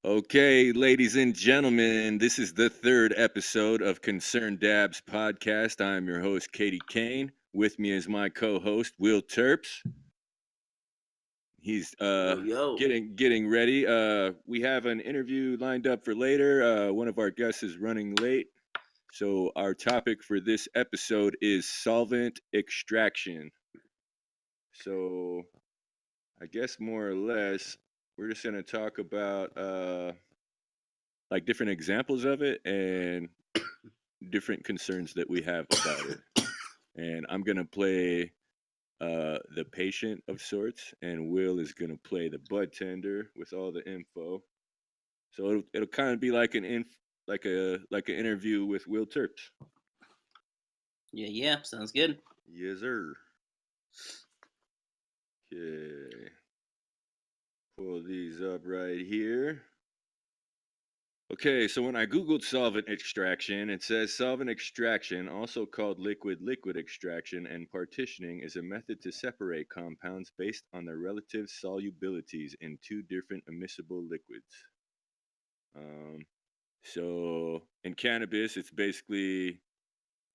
Okay, ladies and gentlemen, this is the third episode of Concerned Dabs podcast. I'm your host, Kane. With me is my co-host, Will Terps. He's Yo, yo. getting ready. We have an interview lined up for later. One of our guests is running late. So our topic for this episode is solvent extraction. So I guess more or less, we're just gonna talk about like different examples of it and different concerns that we have about it. And I'm gonna play the patient of sorts, and Will is gonna play the bud tender with all the info. So it'll kind of be like an interview with Will Terps. Yeah, yeah, sounds good. Yes, sir. Okay, pull these up right here. Okay, so when I Googled solvent extraction, it says solvent extraction, also called liquid extraction and partitioning, is a method to separate compounds based on their relative solubilities in two different immiscible liquids. Um, so in cannabis, it's basically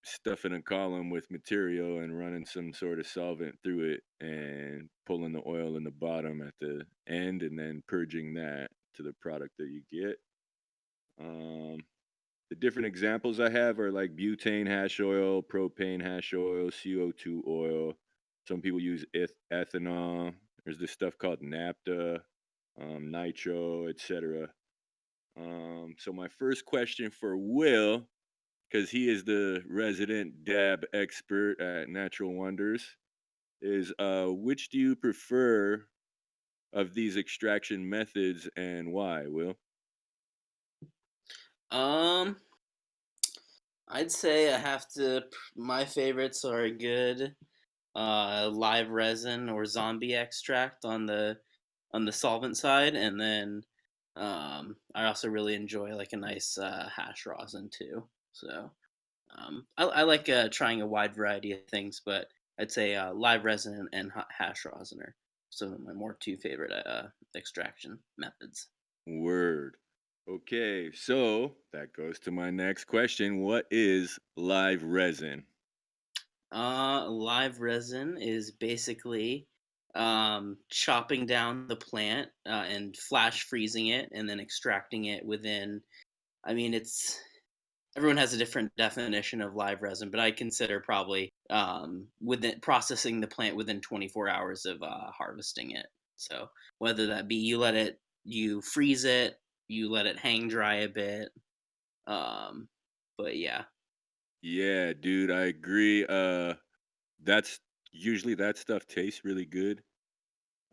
stuffing a column with material and running some sort of solvent through it and pulling the oil in the bottom at the end and then purging that to the product that you get. Um, The different examples I have are like butane hash oil, propane hash oil, CO2 oil. Some people use ethanol. There's this stuff called naphtha, nitro, etc. So my first question for Will, because he is the resident dab expert at Natural Wonders, is which do you prefer of these extraction methods and why, Will? Um, I'd say I have to. My favorites are a good live resin or zombie extract on the solvent side, and then I also really enjoy like a nice hash rosin too. So I like trying a wide variety of things, but I'd say live resin and hash rosin are some of my more two favorite extraction methods. Word. Okay, so that goes to my next question. What is live resin? Live resin is basically chopping down the plant and flash freezing it and then extracting it within. I mean, it's everyone has a different definition of live resin, but I consider probably within processing the plant within 24 hours of harvesting it. So whether that be you freeze it, you let it hang dry a bit. Um, but yeah, Yeah, dude, I agree. That's usually that stuff tastes really good.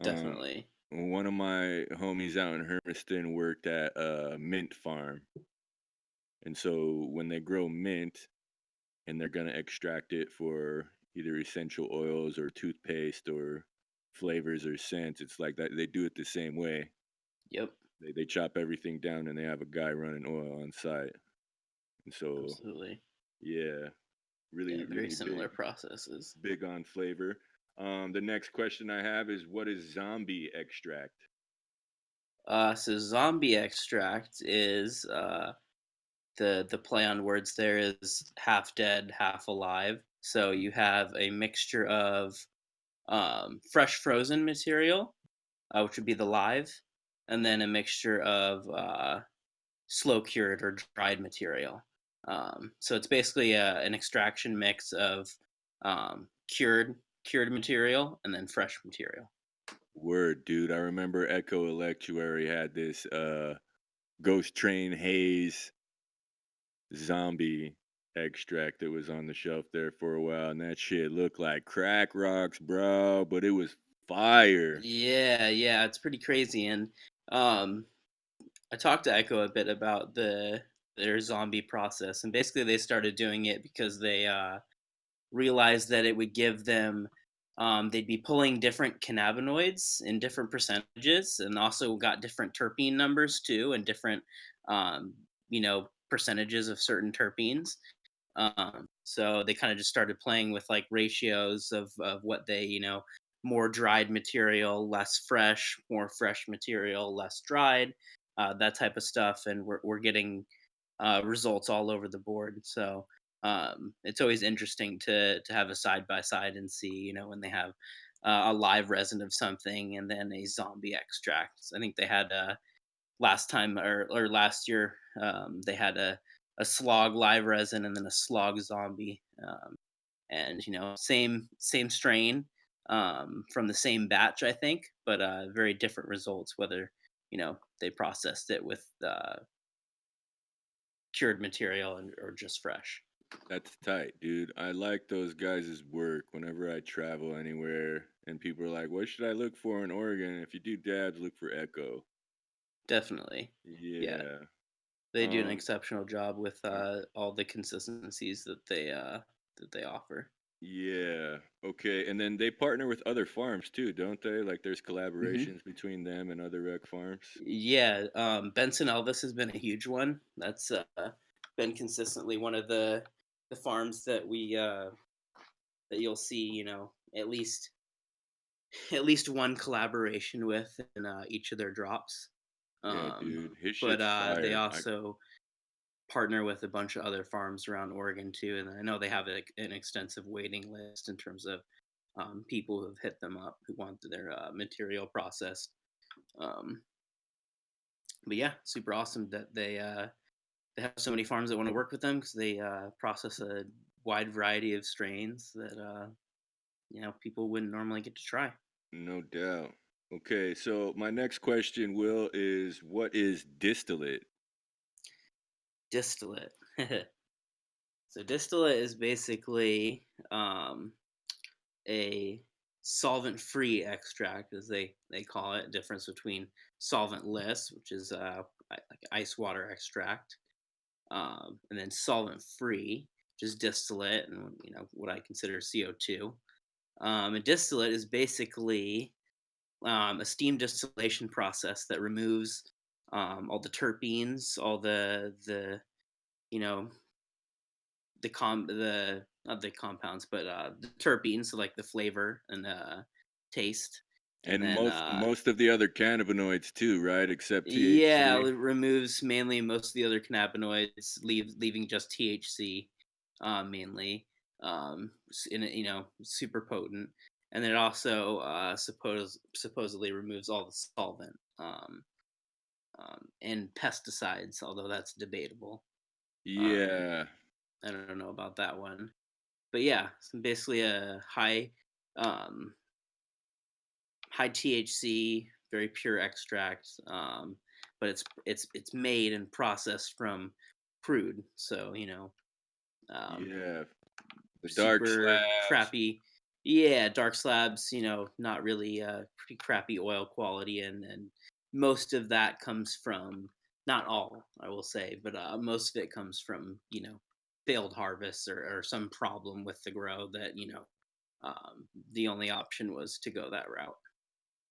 Um, definitely. one of my homies out in Hermiston worked at a mint farm, and so when they grow mint and they're gonna extract it for either essential oils or toothpaste or flavors or scents, it's like that. They do it the same way. Yep, They chop everything down and they have a guy running oil on site. And so, absolutely. yeah, Yeah, very really similar processes. big on flavor. The next question I have is what is zombie extract? So zombie extract is the play on words there is half dead, half alive. So you have a mixture of fresh frozen material, which would be the live, and then a mixture of slow cured or dried material. So it's basically an extraction mix of cured material and then fresh material. Word, dude. I remember Echo Electuary had this Ghost Train Haze zombie extract that was on the shelf there for a while, and that shit looked like crack rocks, bro, but it was fire. Yeah, yeah, it's pretty crazy. And um, I talked to Echo a bit about their zombie process, and basically they started doing it because they realized that it would give them they'd be pulling different cannabinoids in different percentages, and also got different terpene numbers too, and different um, percentages of certain terpenes. So they kind of just started playing with like ratios of what they, more dried material, less fresh, more fresh material, less dried. that type of stuff, and we're getting results all over the board. So it's always interesting to have a side by side and see, when they have a live resin of something and then a zombie extract. So I think they had last time or last year they had a slog live resin and then a slog zombie, and same strain from the same batch, I think, but very different results. Whether they processed it with cured material or just fresh. That's tight, dude. I like those guys' work whenever I travel anywhere and people are like, what should I look for in Oregon? If you do dabs, look for Echo. Definitely, yeah. Yeah. They do an Um, exceptional job with uh, all the consistencies that they offer. yeah. Okay. And then they partner with other farms too, don't they? Like there's Hmm. collaborations between them and other rec farms. Yeah, Benson Elvis has been a huge one. That's been consistently one of the farms that you'll see, at least one collaboration with in each of their drops. Yeah, Um, dude. His but shit's they fire. also partner with a bunch of other farms around Oregon too, and I know they have an extensive waiting list in terms of people who have hit them up who want their material processed. Um, but yeah, super awesome that they have so many farms that want to work with them because they process a wide variety of strains that people wouldn't normally get to try. No doubt. Okay, so my next question, Will, is what is distillate? Distillate. So distillate is basically a solvent-free extract, as they call it. Difference between solventless, which is like ice water extract, and then solvent-free, which is distillate, and what I consider CO2. And distillate is basically a steam distillation process that removes all the terpenes, all the you know the not the compounds, but the terpenes, so like the flavor and taste, and And then most of the other cannabinoids too, right? Except yeah, THC. it removes mainly most of the other cannabinoids, leaving just THC mainly. In it, super potent, and then it also supposedly removes all the solvent and pesticides, although that's debatable. Um, Yeah. I don't know about that one. But yeah, so basically a um, high THC, very pure extract, but it's made and processed from crude, so um, Yeah. The dark super slabs. crappy. Yeah, dark slabs. Not really pretty crappy oil quality, and most of that comes from, not all, I will say, but most of it comes from failed harvests or some problem with the grow that the only option was to go that route.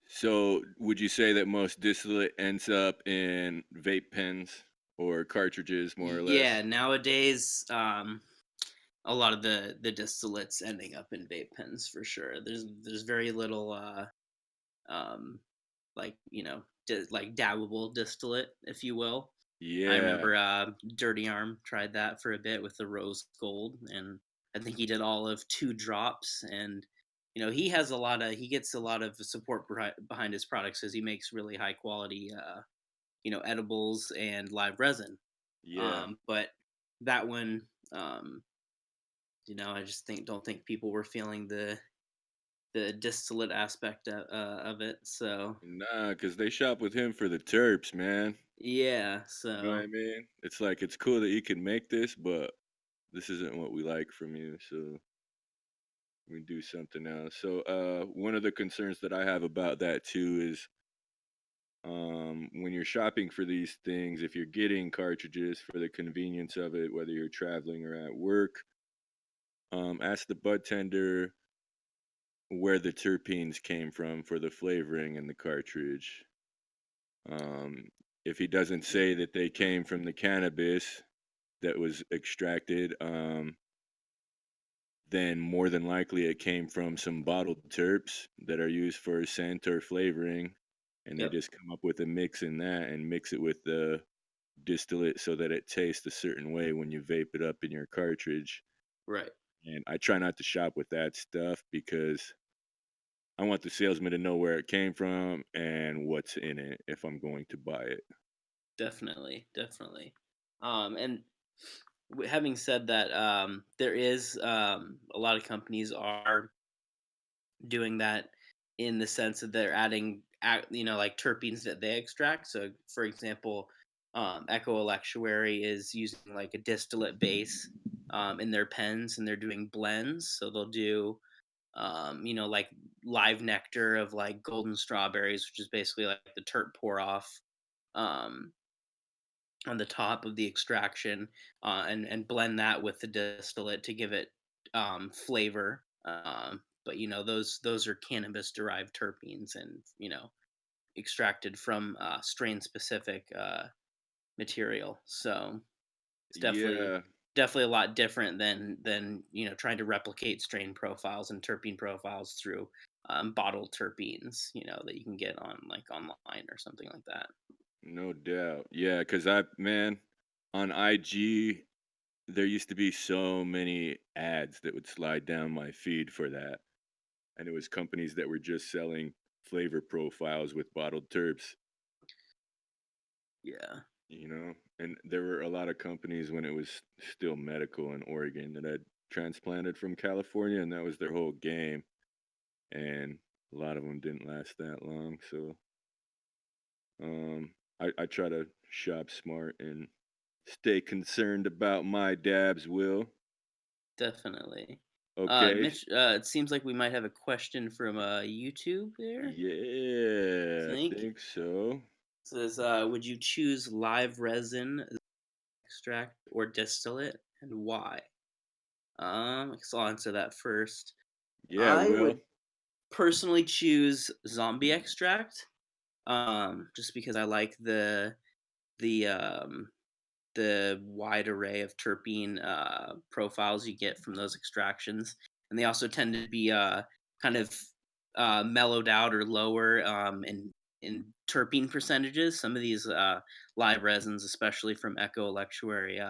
So would you say that most distillate ends up in vape pens or cartridges, more or Yeah, less? nowadays, a lot of the distillates ending up in vape pens for sure. There's very little um, like like dabbable distillate, if you will. I Yeah. remember Dirty Arm tried that for a bit with the rose gold, and I think he did all of 2 drops. And he gets a lot of support behind his products because he makes really high quality edibles and live resin. Yeah. But that one, um, I just don't think people were feeling the distillate aspect of it. So Nah, because they shop with him for the terps, man. yeah, You know what I so mean? It's like it's cool that you can make this, but this isn't what we like from you, so we do something else. So one of the concerns that I have about that too is when you're shopping for these things, if you're getting cartridges for the convenience of it, whether you're traveling or at work, ask the bud tender where the terpenes came from for the flavoring in the cartridge. Um, if he doesn't say that they came from the cannabis that was extracted, then more than likely it came from some bottled terps that are used for scent or flavoring. and they Yep. just come up with a mix in that and mix it with the distillate so that it tastes a certain way when you vape it up in your cartridge. Right. And I try not to shop with that stuff because I want the salesman to know where it came from and what's in it if I'm going to buy it. Definitely. Definitely. And having said that, there is a lot of companies are doing that in the sense that they're adding, like terpenes that they extract. So, for example, Echo Electuary is using like a distillate base in their pens, and they're doing blends. So they'll do, like live nectar of like golden strawberries, which is basically like the terp pour off. Um, on the top of the extraction, and blend that with the distillate to give it flavor. But those are cannabis derived terpenes, and extracted from strain specific material. So it's definitely Yeah, definitely a lot different than trying to replicate strain profiles and terpene profiles through bottled terpenes, that you can get on like online or something like that. no doubt. Yeah, because man, on IG, there used to be so many ads that would slide down my feed for that. And it was companies that were just selling flavor profiles with bottled terps, Yeah, and there were a lot of companies when it was still medical in Oregon that had transplanted from California, and that was their whole game. And a lot of them didn't last that long. So I try to shop smart and stay concerned about my dabs, Will. definitely. Okay. Mitch, it seems like we might have a question from YouTube there. I Yeah, I think think so. it says, "Would you choose live resin extract or distillate, and why?" I guess I'll answer that first. Yeah, I Will. would personally choose zombie extract, just because I like the the wide array of terpene profiles you get from those extractions, and they also tend to be kind of mellowed out or lower in terpene percentages. Some of these live resins, especially from Echo Electuary,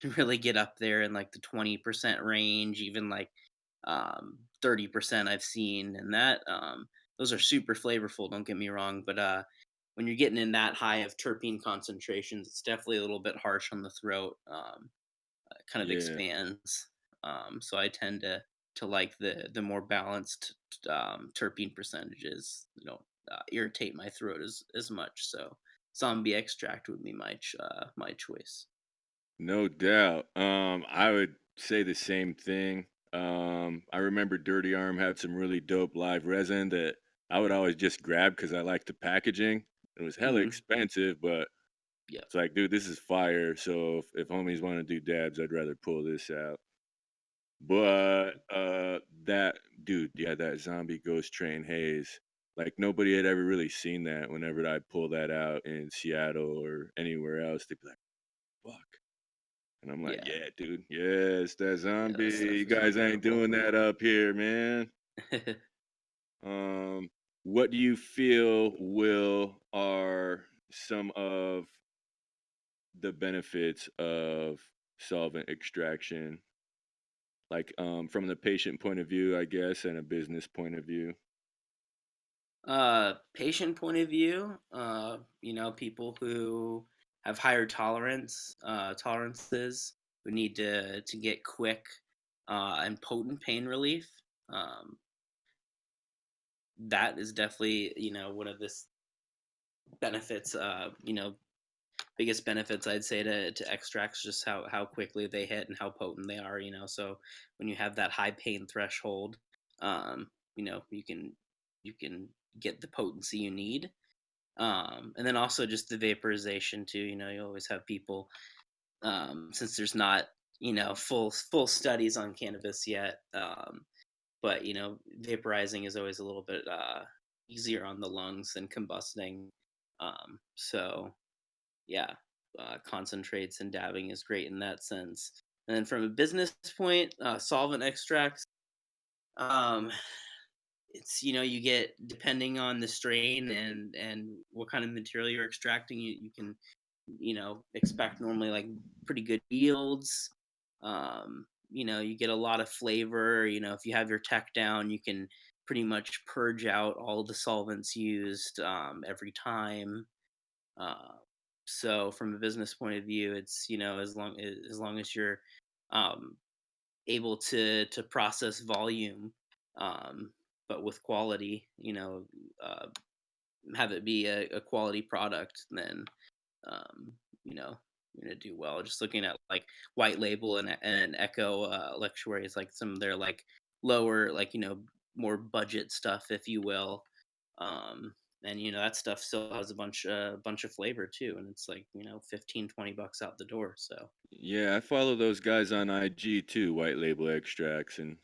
can really get up there in like the 20% range, even like 30% I've seen, and that those are super flavorful. Don't get me wrong, but when you're getting in that high of terpene concentrations, it's definitely a little bit harsh on the throat. It kind of Yeah. expands. So I tend to like the more balanced terpene percentages. They don't irritate my throat as much. So zombie extract would be my choice. No doubt. I would say the same thing. I remember Dirty Arm had some really dope live resin that I would always just grab because I like the packaging. It was hella Hmm. expensive, but Yep. it's like, dude, this is fire. So if homies want to do dabs, I'd rather pull this out. But that dude, yeah, that zombie ghost train haze. Like nobody had ever really seen that whenever I pull that out in Seattle or anywhere else. They'd be like, fuck. And I'm like, Yeah. yeah, dude. Yeah, it's that Yeah. zombie. That stuff You is guys ain't incredible. doing that up here, man. Um, what do you feel will are some of the benefits of solvent extraction? Like from the patient point of view, I guess, and a business point of view. Patient point of view, people who have higher tolerances, who need to get quick and potent pain relief. Um, that is definitely, one of the benefits, biggest benefits I'd say to extracts, just how quickly they hit and how potent they are, so when you have that high pain threshold, you can get the potency you need. And then also just the vaporization too. You always have people, since there's not full studies on cannabis yet, but vaporizing is always a little bit easier on the lungs than combusting. So yeah, concentrates and dabbing is great in that sense. And then from a business point, solvent extracts. Um, it's you get, depending on the strain and what kind of material you're extracting, you can expect normally like pretty good yields. You get a lot of flavor. If you have your tech down, you can pretty much purge out all the solvents used every time. uh, so from a business point of view, it's as long as you're um, able to process volume, um, but with quality, uh, have it be a quality product, then um, you know, you're gonna do well. Just looking at like White Label and Echo Electuaries, like some of their like lower, like more budget stuff, if you will. Um, and that stuff still has a bunch of flavor too, and it's like 15-20 bucks out the door. So Yeah, I follow those guys on IG too, White Label Extracts, and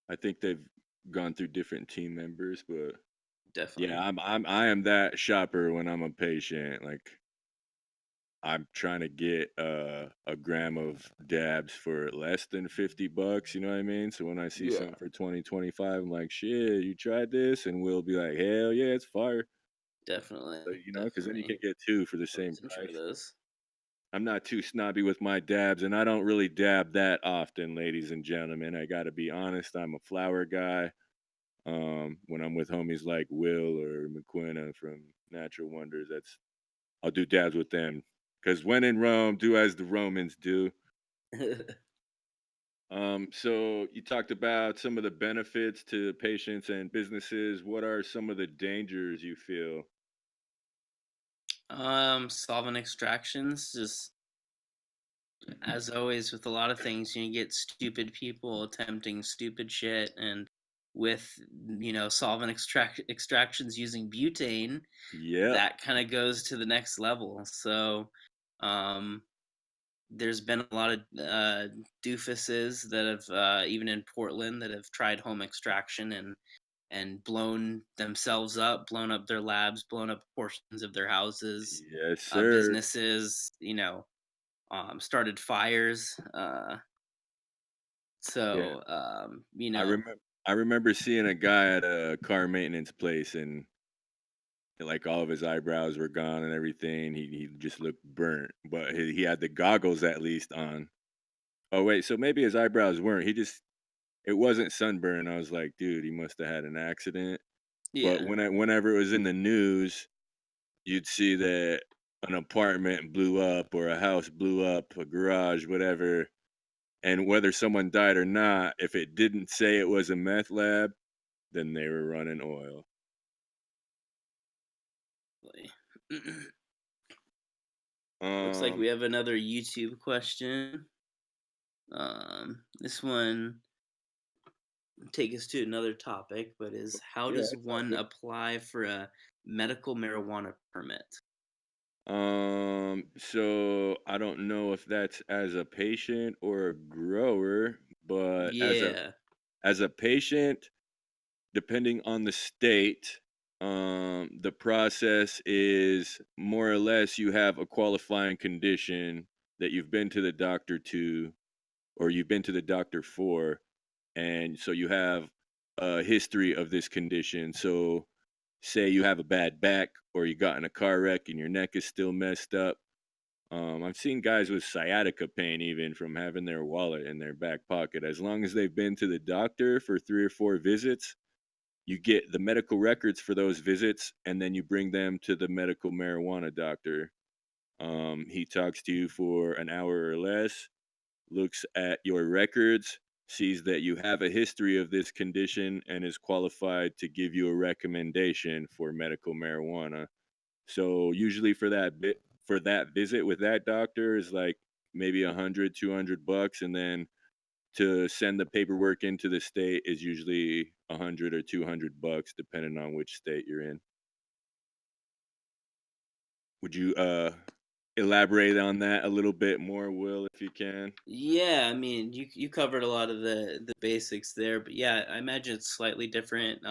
I think they've gone through different team members, but yeah, definitely, I am that shopper when I'm a patient. Like I'm trying to get a gram of dabs for less than 50 bucks, you know what I mean? So when I see yeah, something for 2025, I'm like, "Shit, you tried this?" And we'll be like, "Hell yeah, it's fire." definitely, Because then you can definitely. get two for the same Always enjoy price. those. I'm not too snobby with my dabs, and I don't really dab that often, ladies and gentlemen. I got to be honest. I'm a flower guy. When I'm with homies like Will or McQuina from Natural Wonders, I'll do dabs with them. Because when in Rome, do as the Romans do. So you talked about some of the benefits to patients and businesses. What are some of the dangers you feel? Solvent extractions, just as always with a lot of things, you get stupid people attempting stupid shit, and with solvent extractions using butane, Yep. that kind of goes to the next level. So, um, there's been a lot of doofuses that have even in Portland that have tried home extraction and blown themselves up, blown up their labs, blown up portions of their houses, Yes, sir. businesses, started fires. Yeah. So, I remember I remember seeing a guy at a car maintenance place and like all of his eyebrows were gone and everything. He just looked burnt, but he had the goggles at least on. Oh wait, so maybe his eyebrows weren't. It wasn't sunburn. I was like, dude, he must have had an accident. But yeah, whenever it was in the news, you'd see that an apartment blew up or a house blew up, a garage, whatever. And whether someone died or not, if it didn't say it was a meth lab, then they were running oil. really. Looks like Um, we have another YouTube question. This one take us to another topic, but is how yeah, does it's all one good. apply for a medical marijuana permit? So I don't know if that's as a patient or a grower, but Yeah, as a patient, depending on the state, the process is more or less you have a qualifying condition that you've been to the doctor to, or you've been to the doctor for, and so you have a history of this condition. So, say you have a bad back, or you got in a car wreck and your neck is still messed up. I've seen guys with sciatica pain even from having their wallet in their back pocket. As long as they've been to the doctor for 3 or 4 visits, you get the medical records for those visits, and then you bring them to the medical marijuana doctor. He talks to you for an hour or less, looks at your records, sees that you have a history of this condition, and is qualified to give you a recommendation for medical marijuana. So usually for that visit with that doctor is like maybe 100, 200 bucks, and then to send the paperwork into the state is usually 100 or 200 bucks, depending on which state you're in. Would you elaborate on that a little bit more, Will, if you can? yeah. I mean, you covered a lot of the basics there, but yeah, I imagine it's slightly different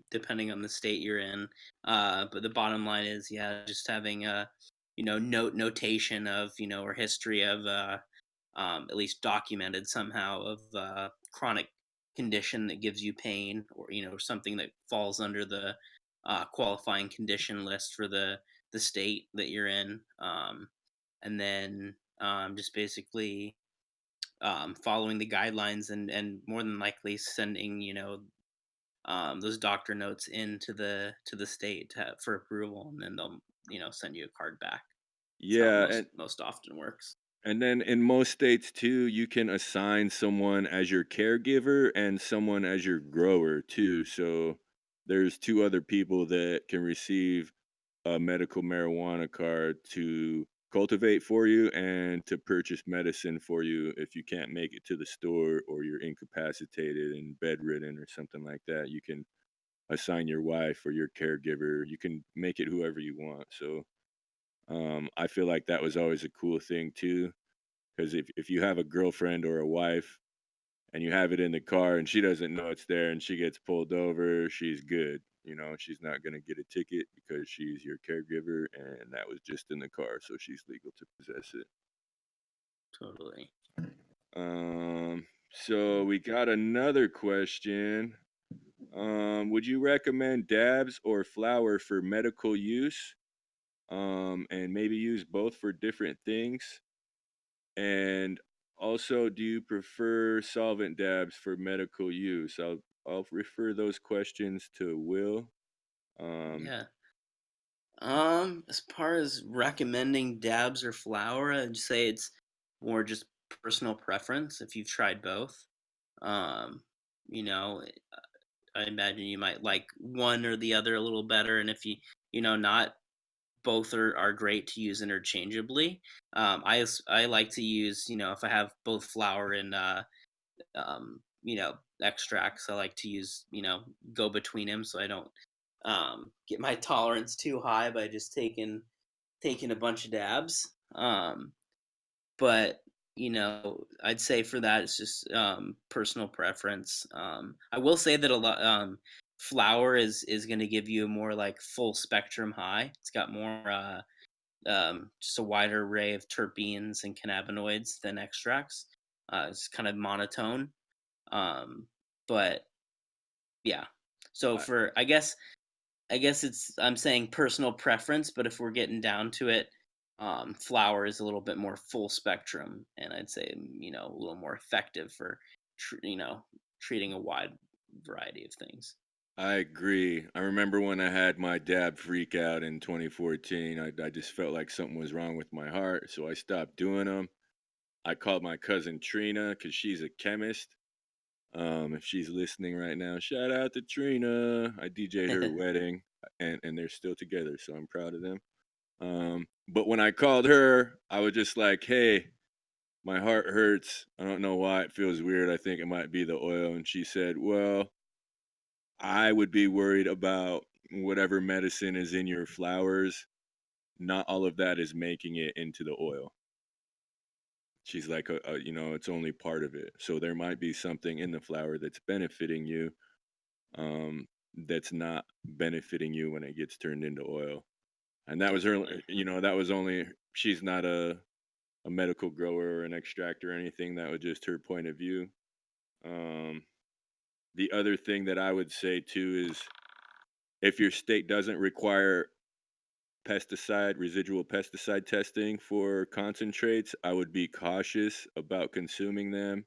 depending on the state you're in. But the bottom line is, yeah, just having a notation of or history of at least documented somehow of chronic condition that gives you pain, or something that falls under the qualifying condition list for the state that you're in. And then just basically following the guidelines, and more than likely sending those doctor notes into the state for approval, and then they'll send you a card back. That's how it Yeah, most often works. and then in most states too, you can assign someone as your caregiver and someone as your grower too. So there's two other people that can receive a medical marijuana card to cultivate for you and to purchase medicine for you if you can't make it to the store or you're incapacitated and bedridden or something like that. You can assign your wife or your caregiver. You can make it whoever you want. So I feel like that was always a cool thing too, because if you have a girlfriend or a wife and you have it in the car and she doesn't know it's there and she gets pulled over, she's good. You know, she's not going to get a ticket because she's your caregiver and that was just in the car, so she's legal to possess it. Totally. So we got another question. Would you recommend dabs or flour for medical use? And maybe use both for different things. And also, do you prefer solvent dabs for medical use? I'll refer those questions to Will. Um, Yeah. As far as recommending dabs or flour, I'd say it's more just personal preference if you've tried both. Um, you know, I imagine you might like one or the other a little better, and if not both are great to use interchangeably. I like to use, if I have both flour and extracts, I like to use, go between them so I don't get my tolerance too high by just taking a bunch of dabs. But I'd say for that it's just personal preference. I will say that a lot flour is going to give you a more like full spectrum high. It's got more just a wider array of terpenes and cannabinoids than extracts. It's kind of monotone. um but yeah, so I, for I guess it's I'm saying personal preference, but if we're getting down to it, flower is a little bit more full spectrum, and I'd say a little more effective for treating a wide variety of things. I agree. I remember when I had my dab freak out in 2014. I just felt like something was wrong with my heart, so I stopped doing them. I called my cousin Trina because she's a chemist. If she's listening right now, shout out to Trina. I DJ'd her wedding, and they're still together, so I'm proud of them. But when I called her, I was just like, "Hey, my heart hurts. I don't know why. It feels weird. I think it might be the oil." And she said, "Well, I would be worried about whatever medicine is in your flowers. Not all of that is making it into the oil." She's like, it's only part of it. So there might be something in the flower that's benefiting you, that's not benefiting you when it gets turned into oil. And that was her, Definitely. that was only, she's not a medical grower or an extractor or anything. That was just her point of view. Um, the other thing that I would say too is if your state doesn't require residual pesticide testing for concentrates, I would be cautious about consuming them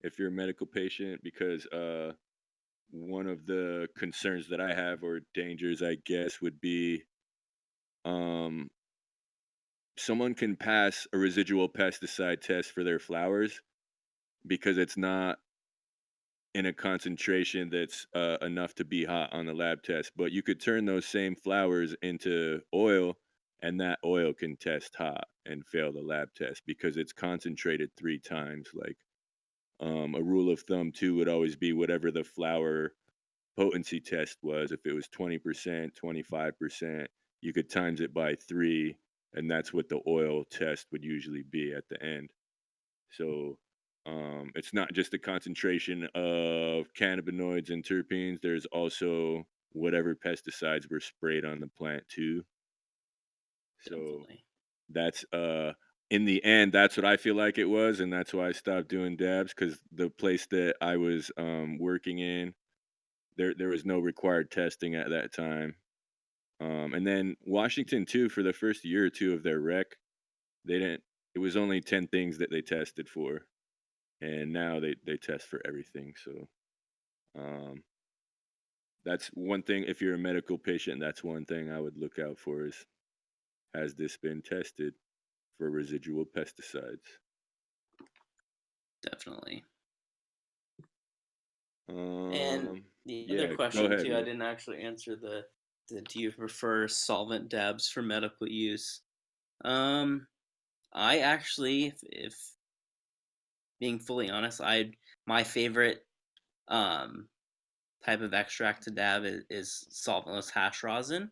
if you're a medical patient because one of the concerns that I have or dangers, I guess, would be um, someone can pass a residual pesticide test for their flowers because it's not in a concentration that's enough to be hot on the lab test. But you could turn those same flowers into oil, and that oil can test hot and fail the lab test because it's concentrated three times. Like a rule of thumb, too, would always be whatever the flower potency test was. If it was 20%, 25%, you could times it by three, and that's what the oil test would usually be at the end. So it's not just the concentration of cannabinoids and terpenes. There's also whatever pesticides were sprayed on the plant too. So Definitely. that's in the end, that's what I feel like it was, and that's why I stopped doing dabs. Because the place that I was, working in, there was no required testing at that time. And then Washington too, for the first year or 2 of their rec, they didn't it was only 10 things that they tested for, and now they test for everything, so, um, that's one thing if you're a medical patient, that's one thing I would look out for is, has this been tested for residual pesticides? Definitely. And Um, the other yeah, go question ahead, too, I Will. didn't actually answer the do you prefer solvent dabs for medical use? Um, I actually, if being fully honest, I my favorite um type of extract to dab is solventless hash rosin.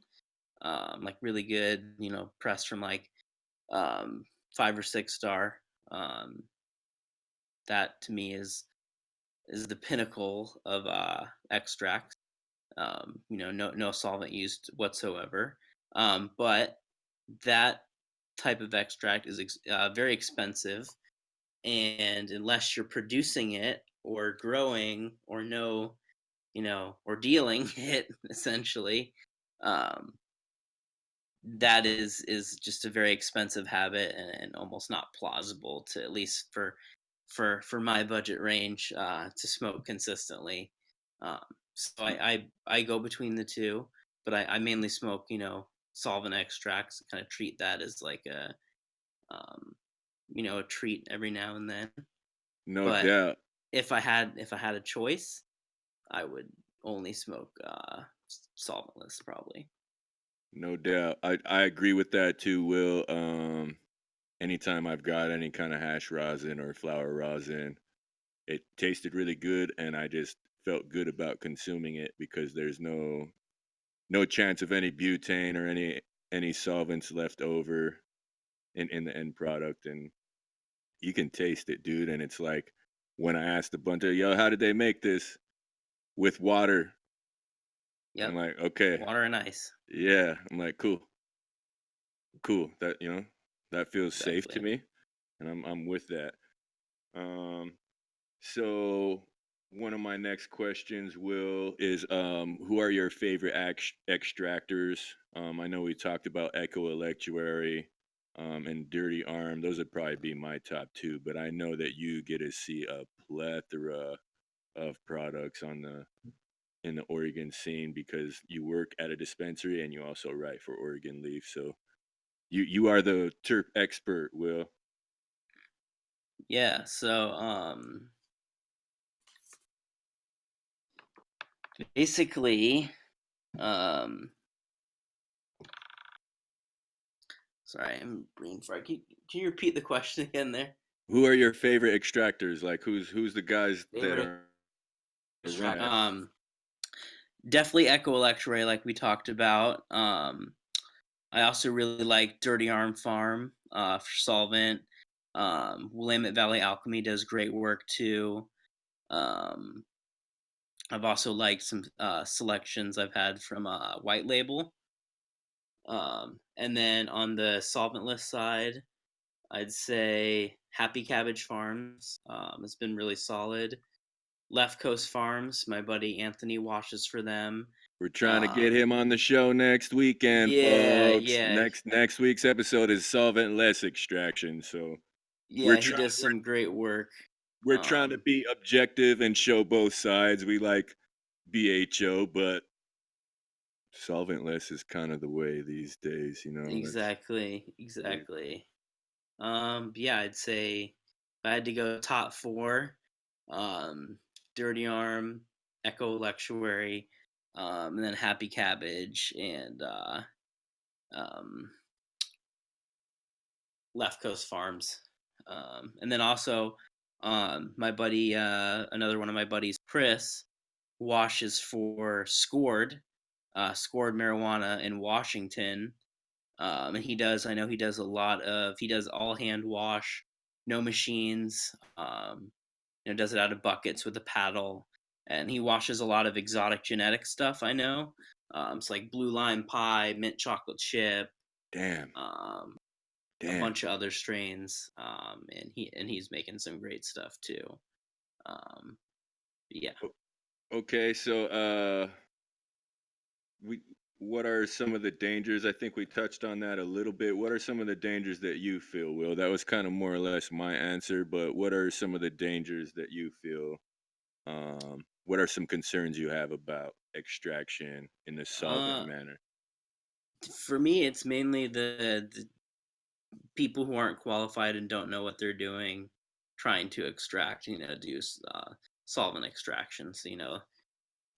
Like really good, pressed from like um 5 or 6 star. Um, that to me is the pinnacle of extract. No solvent used whatsoever. But that type of extract is very expensive, and unless you're producing it or growing or or dealing it essentially, um, that is just a very expensive habit, and almost not plausible to, at least for my budget range, to smoke consistently. um, so I go between the two, but I mainly smoke solvent extracts, kind of treat that as like um, a treat every now and then. No But doubt, if I had a choice, I would only smoke solventless probably. no doubt. I agree with that too, Will. Anytime I've got any kind of hash rosin or flower rosin, it tasted really good, and I just felt good about consuming it because there's no chance of any butane or any solvents left over in the end product, and you can taste it, dude. And it's like when I asked a bunch of yo, how did they make this with water? I'm Yep, like, okay, water and ice, yeah. I'm like, cool, cool. That that feels safe to exactly. me, and I'm with that. Um, So one of my next questions, Will, is who are your favorite extractors? I know we talked about Echo Electuary and Dirty Arm. Those would probably be my top two, but I know that you get to see a plethora of products on the in the Oregon scene because you work at a dispensary and you also write for Oregon Leaf. So you are the terp expert, Will. Yeah, so basically, um sorry, I'm brain fried. Can you repeat the question again there? Who are your favorite extractors? Like who's the guys that Favorite are around extract. that? Definitely Echo Electray, like we talked about. I also really like Dirty Arm Farm for solvent. Willamette Valley Alchemy does great work too. Um, I've also liked some selections I've had from White Label. And then on the solventless side, I'd say Happy Cabbage Farms has been really solid. Left Coast Farms, my buddy Anthony washes for them. We're trying to get Um, him on the show next weekend, yeah, folks. yeah, Next week's episode is solventless extraction. So we're yeah. He trying does some great work. we're trying to Um, be objective and show both sides. We like BHO, but solventless is kind of the way these days. That's exactly, it. exactly. But yeah, I'd say if I had to go top four, um, Dirty Arm, Echo Lectuary, and then Happy Cabbage and um, Left Coast Farms. And then also, my buddy, another one of my buddies, Chris, washes for Scored Marijuana in Washington. And I know he does all hand wash, no machines. Does it out of buckets with a paddle. And he washes a lot of exotic genetic stuff, I know. It's like blue lime pie, mint chocolate chip, Damn. um, a Damn. bunch of other strains, and he's making some great stuff too. Um, yeah. O- Okay, so we what are some of the dangers? I think we touched on that a little bit. What are some of the dangers that you feel, Will? That was kind of more or less my answer, but what are some of the dangers that you feel? What are some concerns you have about extraction in the solvent Uh, manner? for me, it's mainly the people who aren't qualified and don't know what they're doing, trying to extract, solvent extractions.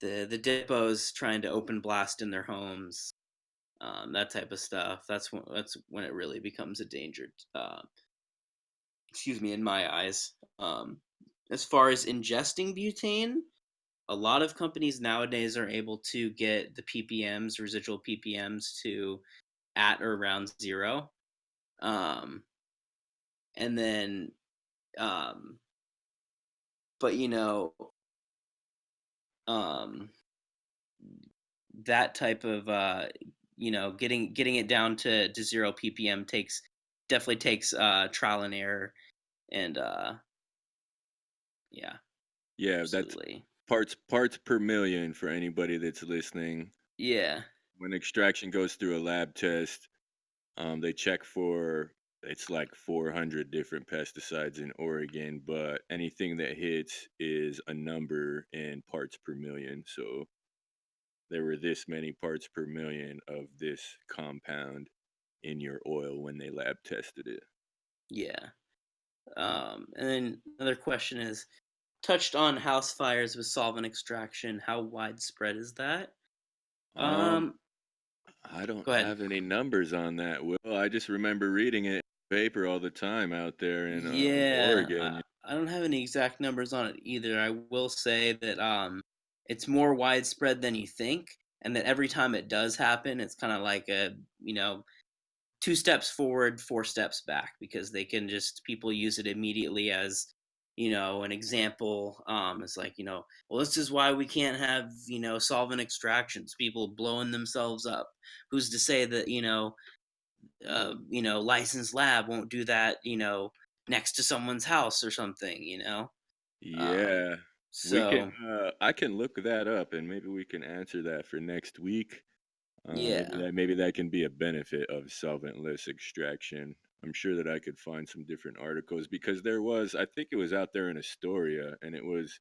The dippos trying to open blast in their homes, that type of stuff. That's when it really becomes a danger. Excuse me, in my eyes. As far as ingesting butane, a lot of companies nowadays are able to get the ppms, residual ppms, to at or around zero. Um, and then, um, but um, that type of getting it down to zero ppm takes trial and error, and yeah, Yeah, that's absolutely, parts per million for anybody that's listening. yeah, When extraction goes through a lab test, they check for it's like 400 different pesticides in Oregon, but anything that hits is a number in parts per million. So there were this many parts per million of this compound in your oil when they lab tested it. yeah. And then another question is, touched on house fires with solvent extraction. How widespread is that? Um, Um, I don't Go ahead. have any numbers on that, Will. I just remember reading it in the paper all the time out there in Yeah, Oregon. I don't have any exact numbers on it either. I will say that it's more widespread than you think, and that every time it does happen, it's kind of like a two steps forward, four steps back, because they can just people use it immediately as an example. It's like, well, this is why we can't have solvent extractions, people blowing themselves up. Who's to say that licensed lab won't do that, next to someone's house or something, um Yeah, we can. so I can look that up, and maybe we can answer that for next week. yeah, Maybe that can be a benefit of solventless extraction. I'm sure that I could find some different articles because there was, I think it was out there in Astoria, and it was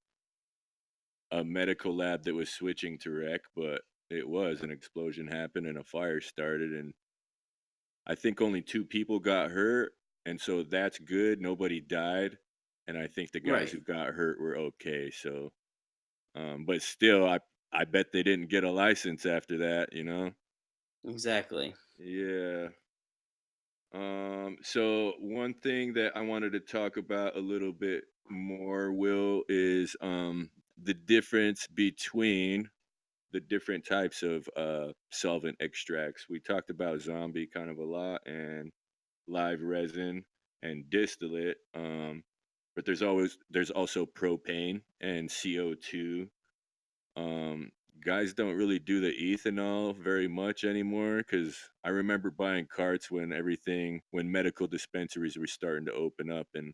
a medical lab that was switching to rec, but it was an explosion happened and a fire started, and I think only two people got hurt, and so that's good. Nobody died, and I think the guys right, who got hurt were okay. So, but still, I bet they didn't get a license after that. You know? exactly. Yeah. So one thing that I wanted to talk about a little bit more, Will, is the difference between the different types of solvent extracts. We talked about zombie kind of a lot and live resin and distillate. But there's also propane and CO2. Guys don't really do the ethanol very much anymore because I remember buying carts when medical dispensaries were starting to open up, and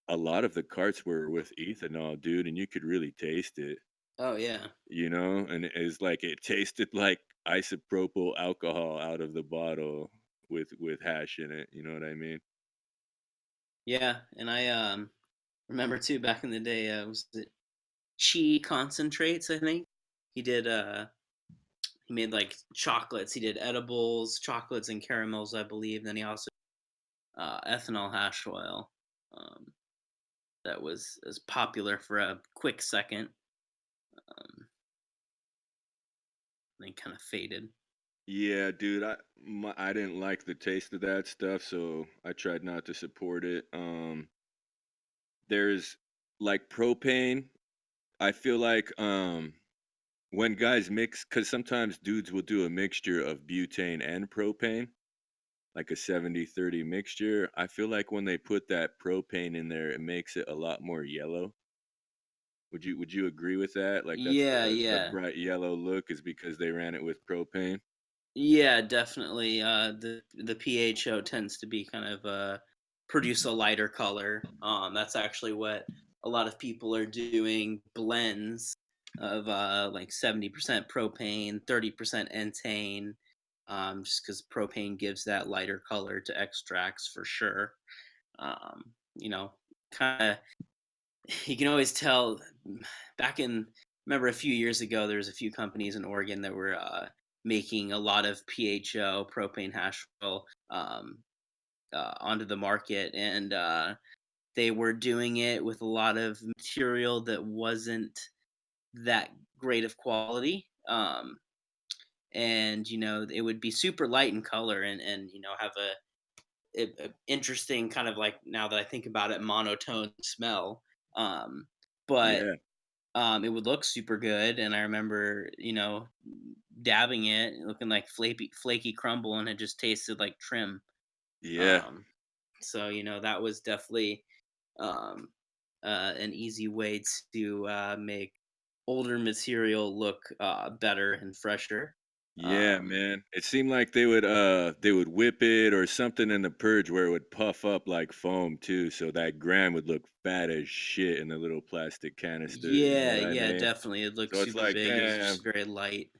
a lot of the carts were with ethanol, dude, and you could really taste it, Oh yeah, and it's like it tasted like isopropyl alcohol out of the bottle with hash in it. You know what I mean? yeah. And I remember too, back in the day, was it Chi concentrates, I think. He made like chocolates. He did edibles, chocolates, and caramels, I believe. Then he also ethanol hash oil. Um, that was as popular for a quick second, um, then kind of faded. Yeah, dude, I didn't like the taste of that stuff, so I tried not to support it. There's like propane. I feel like when guys mix, because sometimes dudes will do a mixture of butane and propane, like a 70-30 mixture. I feel like when they put that propane in there, it makes it a lot more yellow. Would you agree with that? Like that's Yeah, the yeah, bright yellow look is because they ran it with propane. Yeah, definitely. The PHO tends to be kind of produce a lighter color. That's actually what a lot of people are doing blends of like 70% propane, 30% entane, just because propane gives that lighter color to extracts for sure. You know, kind of you can always tell back in remember a few years ago there was a few companies in Oregon that were making a lot of PHO propane hash oil onto the market, and they were doing it with a lot of material that wasn't that great of quality. And it would be super light in color, and have a interesting kind of, like, now that I think about it, monotone smell. um but Yeah, it would look super good, and I remember, dabbing it, looking like flaky crumble, and it just tasted like trim. yeah, Um, so that was definitely um, an easy way to make older material look better and fresher. yeah, Um, man. It seemed like they would whip it or something in the purge where it would puff up like foam too, so that gram would look fat as shit in the little plastic canister. You know yeah, what I yeah, mean? definitely. It looked So it's super like, big. It was just damn, very light.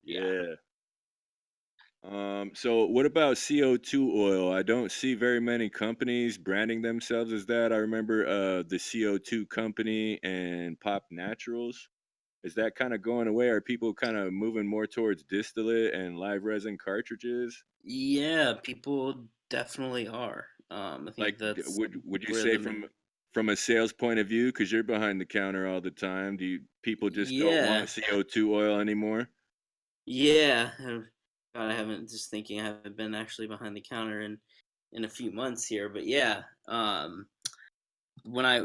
Yeah. yeah. So what about CO2 oil? I don't see very many companies branding themselves as that. I remember the CO2 company and Pop Naturals. Is that kind of going away? Are people kind of moving more towards distillate and live resin cartridges? Yeah, people definitely are. I Like, think that's would you where say the from a sales point of view, because you're behind the counter all the time, do you people just don't yeah. want CO2 oil anymore? Yeah, God, I haven't just thinking I haven't been actually behind the counter in a few months here, but yeah, when I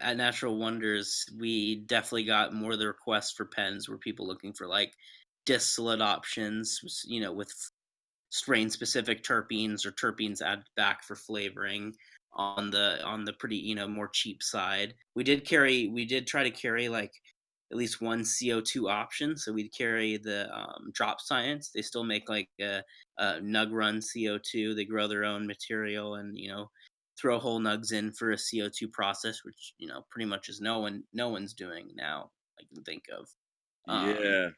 at Natural Wonders, we definitely got more of the requests for pens where people looking for like distillate options, with strain specific terpenes or terpenes added back for flavoring on the pretty, more cheap side. We did try to carry like at least one CO2 option, so we'd carry the drop science. They still make like a nug run CO2. They grow their own material, and throw whole nugs in for a CO2 process, which pretty much is no one's doing now I can think of. um Yeah,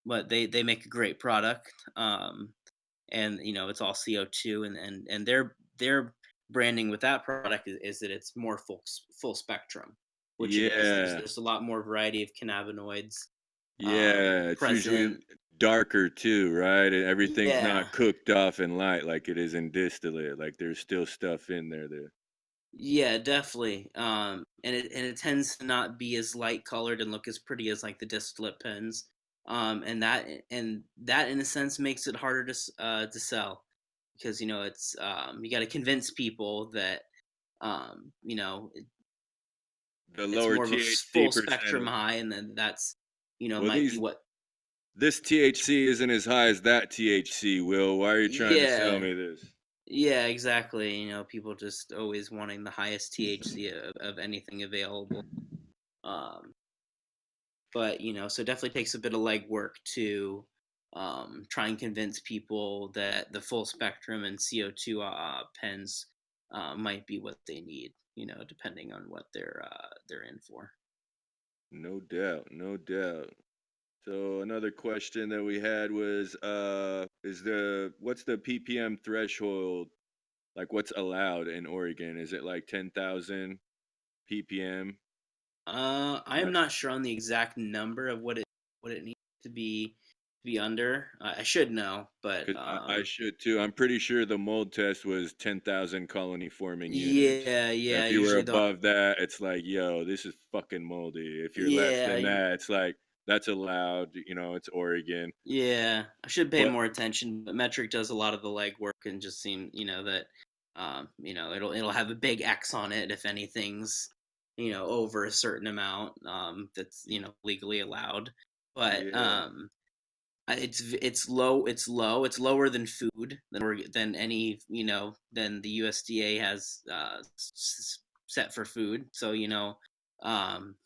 but they make a great product. And it's all CO2, and their branding with that product is that it's more full spectrum, which it is. there's yeah. there's a lot more variety of cannabinoids Yeah, it's usually present. darker too, right? And everything's Yeah, not cooked off and light like it is in distillate. Like there's still stuff in there that yeah, definitely. And it tends to not be as light colored and look as pretty as like the distillate pens. And that in a sense makes it harder to sell, because it's you got to convince people that um you know the it's lower more of a THC full spectrum percentage. high, and then that's Well, might be what. this THC isn't as high as that THC, Will. Why are you trying to sell Yeah, me this? yeah, exactly. People just always wanting the highest THC of anything available. um but so it definitely takes a bit of legwork to try and convince people that the full spectrum and CO2 pens might be what they need, depending on what they're in for. No doubt, no doubt. So another question that we had was is the what's the ppm threshold, like what's allowed in Oregon? Is it like 10,000 ppm? I am not sure on the exact number of what it needs to be under. I should know, but Because I should too. I'm pretty sure the mold test was 10,000 colony forming units. yeah, So yeah. if you were Usually the above that, it's like, yo, this is fucking moldy. If you're less yeah, than that, it's like, that's allowed. It's Oregon. yeah. I should pay But more attention, but Metric does a lot of the legwork and just seem, that it'll have a big X on it if anything's over a certain amount that's y- legally allowed. But yeah, it's lower than food than any than the USDA has set for food. So um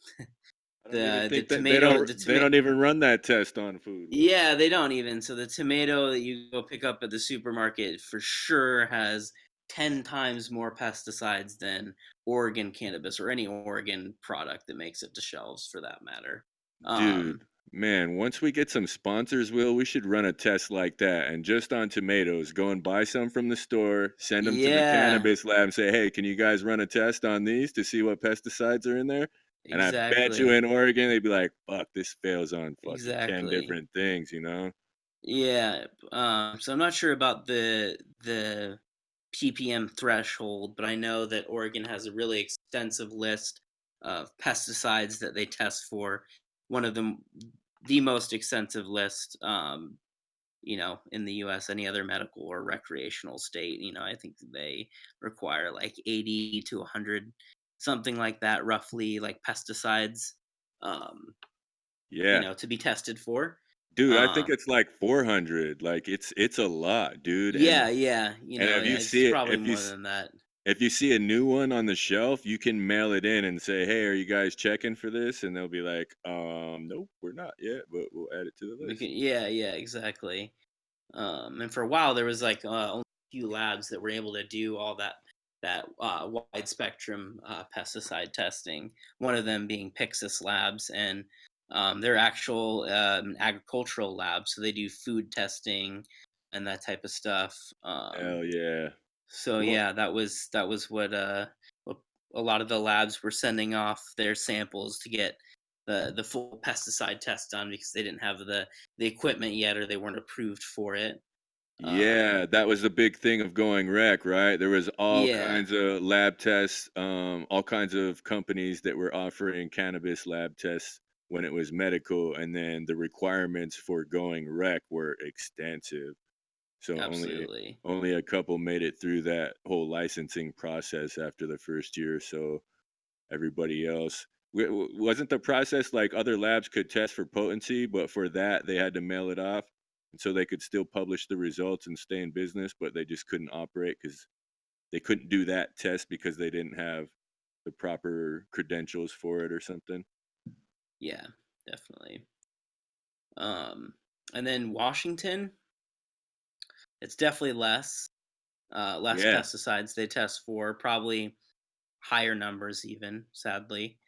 I don't even The think that tomato the they tomato don't even run that test on food. What? Yeah, they don't even. So the tomato that you go pick up at the supermarket for sure has 10 times more pesticides than Oregon cannabis or any Oregon product that makes it to shelves for that matter. Dude, Um, man, once we get some sponsors, we should run a test like that. And just on tomatoes, go and buy some from the store, send them to the yeah, cannabis lab and say, hey, can you guys run a test on these to see what pesticides are in there? And I bet you exactly. in Oregon, they'd be like, fuck, this fails on fucking 10 Exactly. different things, you know? Yeah, so I'm not sure about the ppm threshold, but I know that Oregon has a really extensive list of pesticides that they test for. One of them, the most extensive list, in the U.S. Any other medical or recreational state. I think they require like 80 to 100, something like that, roughly, like pesticides, um, Yeah. to be tested for. Dude, I think Um, it's like 400. Like it's a lot, dude. Yeah, yeah, And if you it's see it, probably more than that. if you see a new one on the shelf, you can mail it in and say, "Hey, are you guys checking for this?" And they'll be like, nope, we're not yet, but we'll add it to the We list." can, yeah, yeah, exactly. And for a while, there was like only a few labs that were able to do all that wide spectrum pesticide testing. One of them being Pixis Labs, and they're actual agricultural labs, so they do food testing and that type of stuff. Hell yeah. So Well, yeah, that was what a lot of the labs were sending off their samples to get the full pesticide test done because they didn't have the equipment yet or they weren't approved for it. Um, yeah, that was the big thing of going rec, right? There was all yeah, kinds of lab tests, all kinds of companies that were offering cannabis lab tests when it was medical, and then the requirements for going rec were extensive. So absolutely. only a couple made it through that whole licensing process after the first year. So everybody else wasn't the process like other labs could test for potency, but for that they had to mail it off, and so they could still publish the results and stay in business, but they just couldn't operate because they couldn't do that test because they didn't have the proper credentials for it or something. Yeah, definitely. Um, and then Washington, it's definitely less Yeah. pesticides they test for, probably higher numbers even, sadly.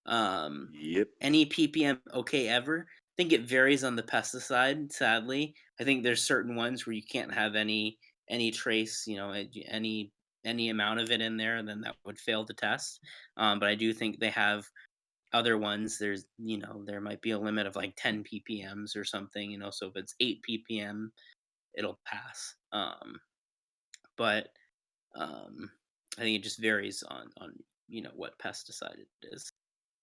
Um, Yep. any ppm okay ever? I think it varies on the pesticide, sadly. I think there's certain ones where you can't have any trace, any amount of it in there, and then that would fail to test. But I do think they have other ones. There might be a limit of like 10 ppms or something. So if it's 8 ppm, it'll pass. But I think it just varies on what pesticide it is.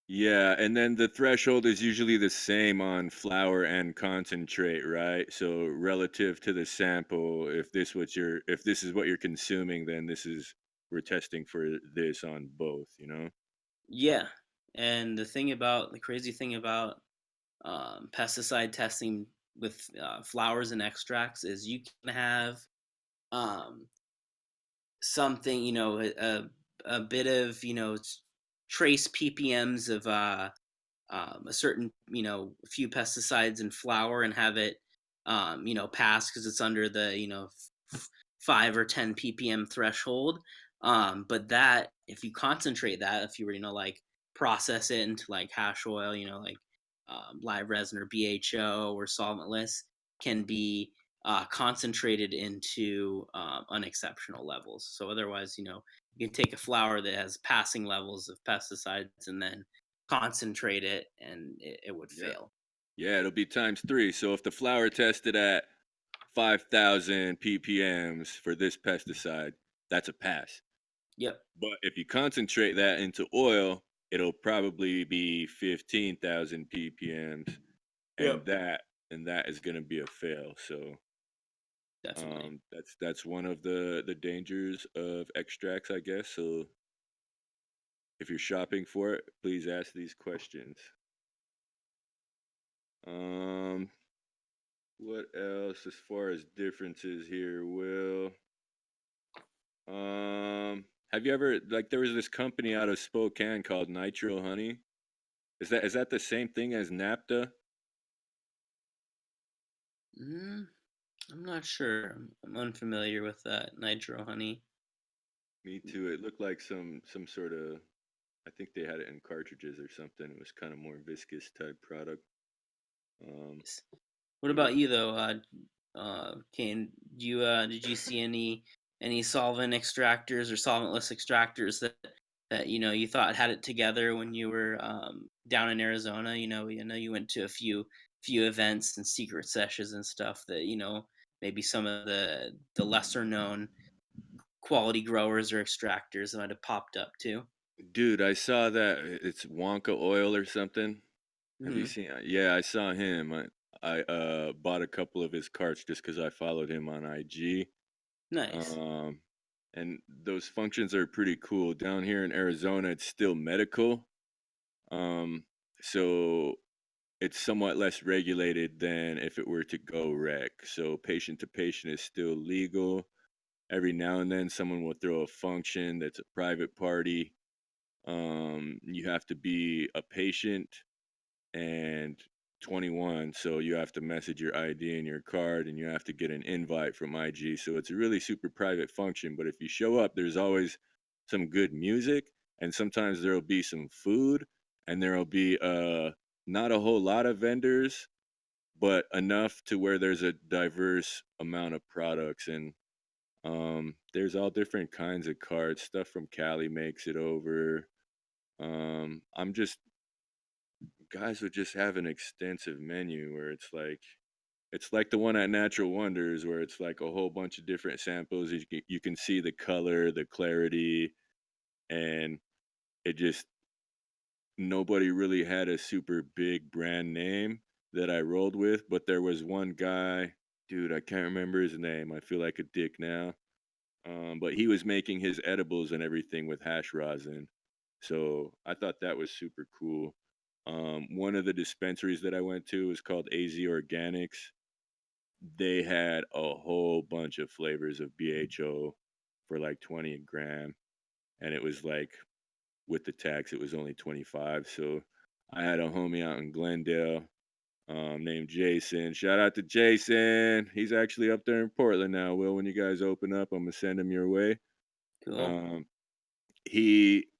Yeah, and then the threshold is usually the same on flour and concentrate, right? So relative to the sample, if this is what you're consuming, then this is we're testing for this on both, you know? Yeah, and the crazy thing about pesticide testing with flowers and extracts is you can have um, something, a bit of trace ppms of a certain, a few pesticides in flour and have it, pass because it's under the, 5 or 10 ppm threshold. But that, if you concentrate that, if you were, like process it into like hash oil, like live resin or BHO or solventless, can be concentrated into unexceptional levels. So otherwise, you can take a flour that has passing levels of pesticides and then concentrate it and it would Yeah. fail. Yeah, it'll be times three. So if the flour tested at 5,000 ppms for this pesticide, that's a pass. Yep. But if you concentrate that into oil, it'll probably be 15,000 ppms, and Yep. that is going to be a fail. So Definitely. that's one of the dangers of extracts, I guess. So if you're shopping for it, please ask these questions. Um, what else as far as differences here, Will? Have you ever like there was this company out of Spokane called Nitro Honey? Is that the same thing as napta? Mm, I'm not sure. I'm unfamiliar with that nitro honey. Me too. It looked like some sort of, I think they had it in cartridges or something. It was kind of more viscous type product. Um, Nice. What but yeah, about you though, Kane? Did you see any solvent extractors or solventless extractors that you thought had it together when you were down in Arizona? You know you went to a few events and secret sessions and stuff that maybe some of the lesser known quality growers or extractors might have popped up too. dude, I saw that it's Wonka oil or something. Have you Hmm. seen? Yeah, I saw him. I bought a couple of his carts just because I followed him on IG. Nice. Um, and those functions are pretty cool. Down here in Arizona, it's still medical. Um, so it's somewhat less regulated than if it were to go rec. So patient to patient is still legal. Every now and then, someone will throw a function that's a private party. You have to be a patient and 21, so you have to message your ID and your card, and you have to get an invite from IG. So it's a really super private function. But if you show up, there's always some good music, and sometimes there'll be some food, and there'll be not a whole lot of vendors, but enough to where there's a diverse amount of products. And there's all different kinds of cards. Stuff from Cali makes it over. I'm just Guys would just have an extensive menu where it's like the one at Natural Wonders where it's like a whole bunch of different samples. You can see the color, the clarity, and it just nobody really had a super big brand name that I rolled with, but there was one guy, dude, I can't remember his name. I feel like a dick now. But he was making his edibles and everything with hash rosin. So I thought that was super cool. One of the dispensaries that I went to was called AZ Organics. They had a whole bunch of flavors of BHO for like 20 a gram. And it was like, with the tax, it was only 25. So I had a homie out in Glendale named Jason. Shout out to Jason. He's actually up there in Portland now. Will, when you guys open up, I'm going to send him your way. Cool. Um,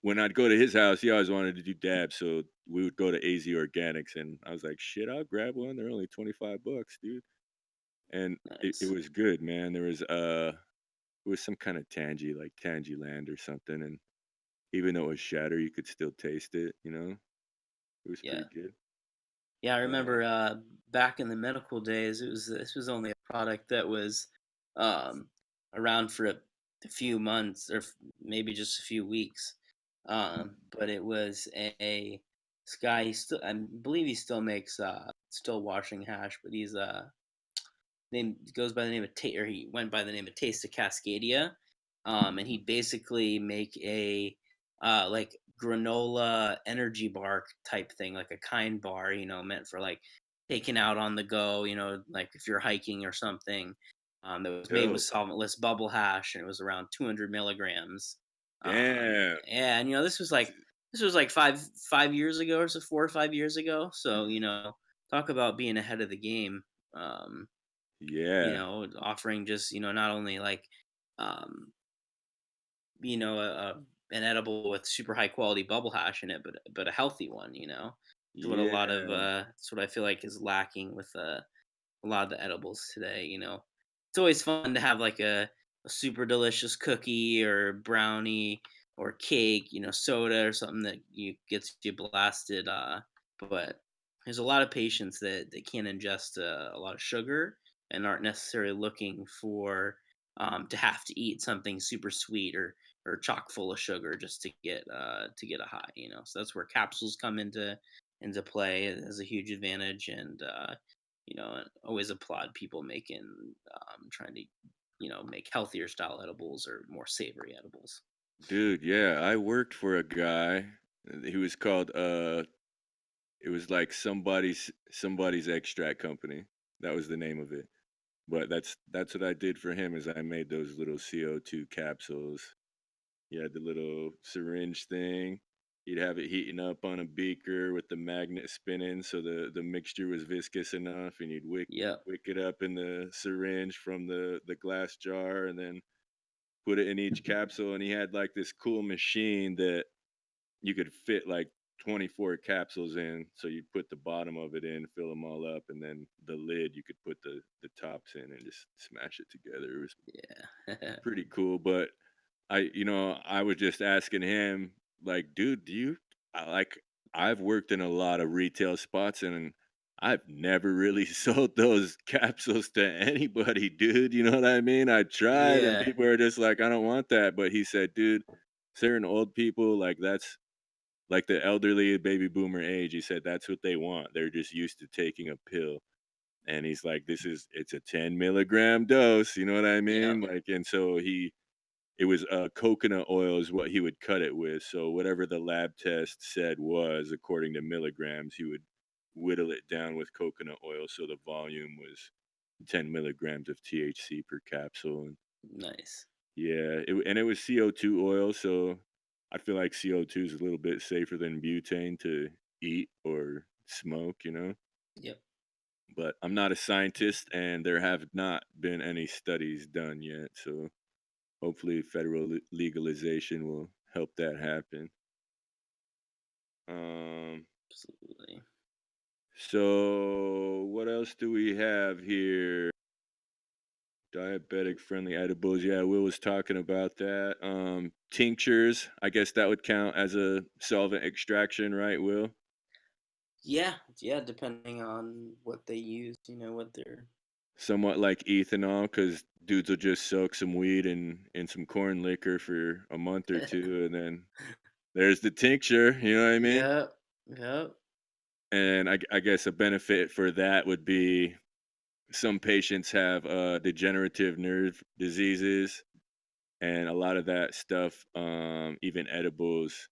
when I'd go to his house, he always wanted to do dabs, so we would go to AZ Organics, and I was like, "Shit, I'll grab one. They're only $25, dude." And it Nice. was good, man. It was some kind of tangy, like Tangyland or something, and even though it was shatter, you could still taste it. It was Yeah. pretty good. Yeah, I Uh, remember back in the medical days, this was only a product that was um, around for a few months or maybe just a few weeks. But it was this guy. He still, I believe, he still makes still washing hash, but he's name goes by the name of or he went by the name of Taste of Cascadia, and he'd basically make a like granola energy bar type thing, like a kind bar, meant for like taking out on the go, like if you're hiking or something. That was made with Dope. solventless bubble hash, and it was around 200 milligrams. Damn. Yeah, and this was like five years ago, or so 4 or 5 years ago. So talk about being ahead of the game. Um, Yeah. offering just not only like um you know a, a an edible with super high quality bubble hash in it, but a healthy one. It's what a lot of Yeah. it's what I feel like is lacking with a lot of the edibles today. It's always fun to have like a super delicious cookie or brownie or cake, soda or something that you gets you blasted. But there's a lot of patients that can't ingest a lot of sugar and aren't necessarily looking for to have to eat something super sweet or chock full of sugar just to get a high. So that's where capsules come into play as a huge advantage. And I always applaud people making, trying to, make healthier style edibles or more savory edibles. Dude, yeah, I worked for a guy. He was called it was like somebody's extract company. That was the name of it. But that's what I did for him is I made those little CO2 capsules. You had the little syringe thing. He'd have it heating up on a beaker with the magnet spinning, so the mixture was viscous enough, and you'd Yep. wick it up in the syringe from the glass jar, and then put it in each capsule. And he had like this cool machine that you could fit like 24 capsules in. So you'd put the bottom of it in, fill them all up, and then the lid you could put the tops in and just smash it together. It was Yeah. pretty cool. But I was just asking him, like, dude, like, I've worked in a lot of retail spots and I've never really sold those capsules to anybody, dude. You know what I mean? I tried and Yeah. people are just like, I don't want that. But he said, dude, certain old people, like, that's like the elderly baby boomer age. He said that's what they want. They're just used to taking a pill. And he's like, it's a 10 milligram dose. You know what I Yep. mean? Like, and so it was, coconut oil is what he would cut it with, so whatever the lab test said was, according to milligrams, he would whittle it down with coconut oil, so the volume was 10 milligrams of THC per capsule, and Nice. yeah, it was CO2 oil, so I feel like CO2 is a little bit safer than butane to eat or smoke, you know? Yep. But I'm not a scientist, and there have not been any studies done yet, so hopefully, federal legalization will help that happen. Um, Absolutely. so what else do we have here? Diabetic friendly edibles. Yeah, Will was talking about that. Tinctures. I guess that would count as a solvent extraction, right, Will? Yeah. Yeah. Depending on what they use, what they're. Somewhat like ethanol, because dudes will just soak some weed in some corn liquor for a month or two, and then there's the tincture. You know what I mean? Yep. Yep. And I guess a benefit for that would be some patients have degenerative nerve diseases, and a lot of that stuff, even edibles,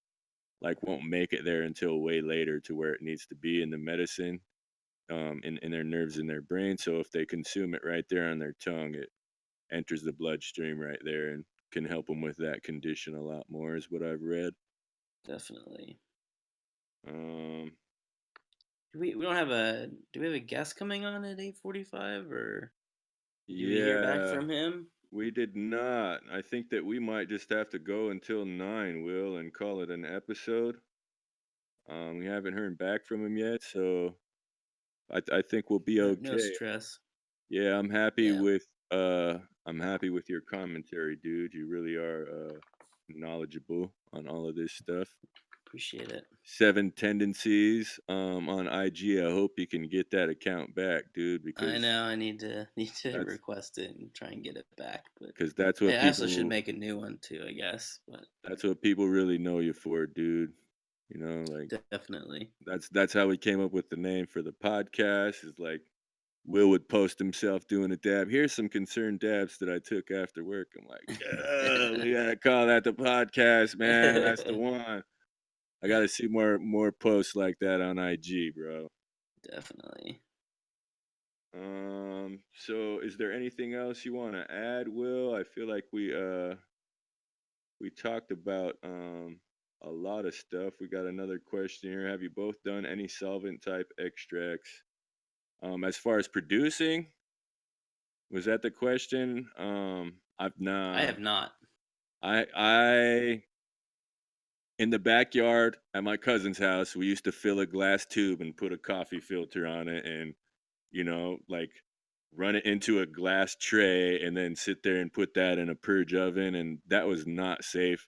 like won't make it there until way later to where it needs to be in the medicine, in their nerves in their brain. So if they consume it right there on their tongue, it enters the bloodstream right there and can help them with that condition a lot more, is what I've read. Definitely. Um, We don't have a do we have a guest coming on at 8:45, or do we hear back yeah, from him? we did not. I think that we might just have to go until 9, Will, and call it an episode. We haven't heard back from him yet, so I think we'll be No okay. stress. Yeah, Yeah. I'm happy with your commentary, dude. You really are knowledgeable on all of this stuff. Appreciate it. Seven Tendencies on IG. I hope you can get that account back, dude, I know I need to that's request it and try and get it back, but because I also should make a new one too, I guess. But that's what people really know you for, dude. You know, like definitely. that's how we came up with the name for the podcast. Is like Will would post himself doing a dab. Here's some concerned dabs that I took after work. I'm like, yeah, we gotta call that the podcast, man. That's the one. I gotta see more posts like that on IG, bro. Definitely. So is there anything else you want to add, Will? I feel like we talked about a lot of stuff. We got another question here. Have you both done any solvent type extracts? As far as producing, was that the question? I've I nah. have not. I in the backyard at my cousin's house, we used to fill a glass tube and put a coffee filter on it, and like run it into a glass tray and then sit there and put that in a purge oven, and that was not safe,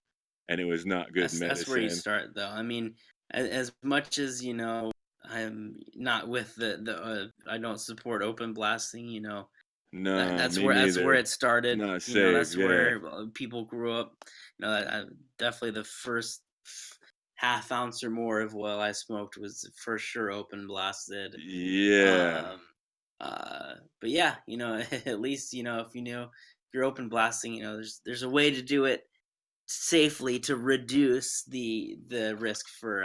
and it was not good That's where you medicine. start, though. I mean, as much as I'm not with I don't support open blasting. No, me That's where neither. it It's started. not safe. That's Yeah. where people grew up. Definitely the first half ounce or more of oil I smoked was for sure open blasted. Yeah. Um, but yeah, at least if you're open blasting, there's a way to do it safely to reduce the risk for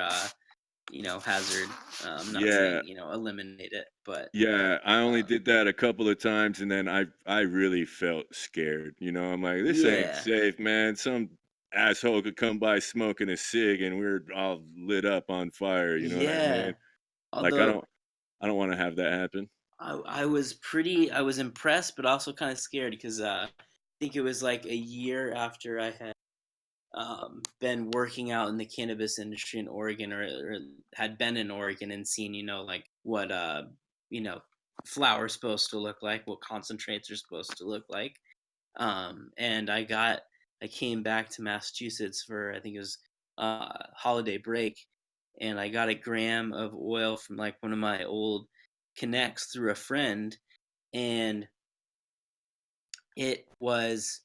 hazard. I'm not Yeah. saying eliminate it, but Yeah, I only um, did that a couple of times, and then I really felt scared. I'm like, this ain't yeah, safe, man. Some asshole could come by smoking a cig and we're all lit up on fire, you know what I mean? Yeah. Like Although I don't wanna have that happen. I was impressed, but also kind of scared because I think it was like a year after I had been working out in the cannabis industry in Oregon, or had been in Oregon and seen, like what you know, flour is supposed to look like, what concentrates are supposed to look like. And I came back to Massachusetts for, I think it was holiday break, and I got a gram of oil from like one of my old connects through a friend, and it was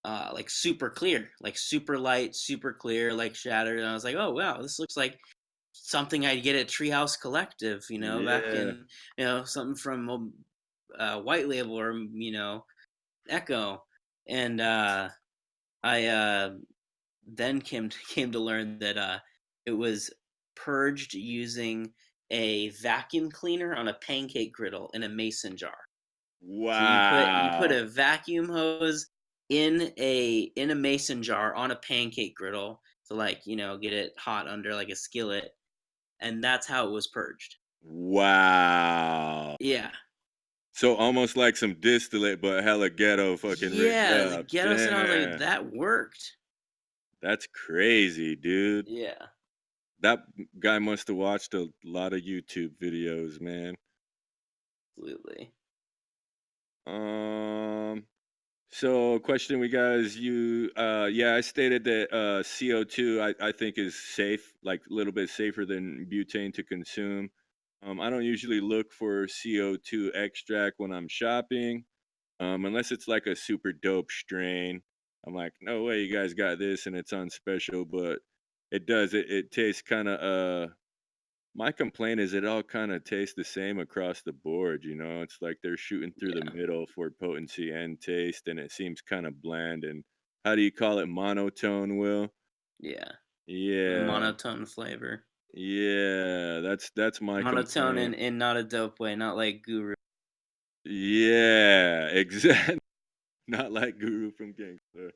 like super clear, like super light, super clear, like shattered. And I was like, oh wow, this looks like something I'd get at Treehouse Collective, back Yeah. in, something from White Label, or Echo. And I then came to learn that it was purged using a vacuum cleaner on a pancake griddle in a mason jar. So you put Wow. a vacuum hose in a mason jar on a pancake griddle to, like, get it hot under like a skillet, and that's how it was purged. Wow. Yeah. So almost like some distillate, but hella ghetto fucking rigged Yeah, the up. ghetto sound. I was like, Damn. that worked. That's crazy, dude. Yeah, That guy must have watched a lot of YouTube videos, man. absolutely. Um, so question we got is yeah, I stated that CO2 I think is safe, like a little bit safer than butane to consume. I don't usually look for CO2 extract when I'm shopping. Unless it's like a super dope strain. I'm like, no way you guys got this and it's on special, but it does. It tastes kind of my complaint is it all kind of tastes the same across the board, you know? It's like they're shooting through the Yeah, middle for potency and taste, and it seems kind of bland and how do you call it? Monotone, Will? yeah. The Yeah. monotone flavor. Yeah, that's my Monotone complaint. in not a dope way, not like Guru. Yeah, exactly. Not like Guru from Gangsta.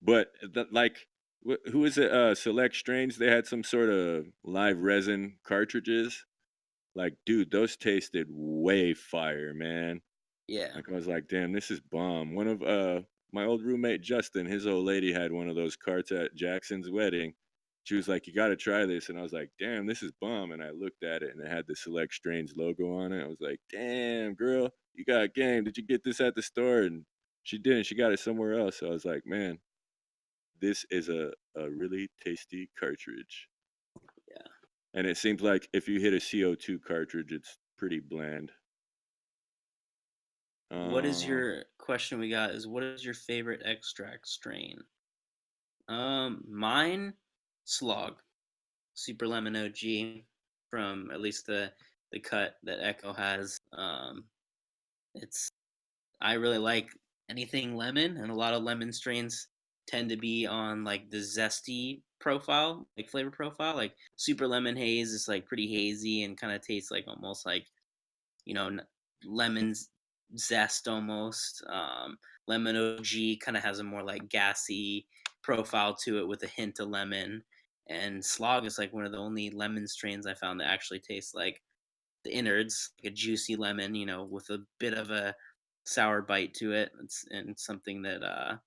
But like, who is it? Select Strains. They had some sort of live resin cartridges. Like, dude, those tasted way fire, man. Yeah, Like, I was like, damn, this is bomb. One of my old roommate Justin, his old lady had one of those carts at Jackson's wedding. She was like, "You got to try this," and I was like, "Damn, this is bomb." And I looked at it, and it had the Select Strains logo on it. I was like, "Damn, girl, you got game. Did you get this at the store?" And she didn't. She got it somewhere else. So I was like, "Man, this is a really tasty cartridge." yeah. And it seems like if you hit a CO2 cartridge, it's pretty bland. What is Uh, your question we got is, what is your favorite extract strain? Mine, Slog, Super Lemon OG, from at least the cut that Echo has. It's I really like anything lemon, and a lot of lemon strains tend to be on like the zesty profile, like flavor profile. Like Super Lemon Haze is like pretty hazy and kind of tastes like almost like, you know, lemons zest almost. Lemon OG kind of has a more like gassy profile to it with a hint of lemon. And Slog is like one of the only lemon strains I found that actually tastes like the innards, like a juicy lemon, with a bit of a sour bite to it. It's something that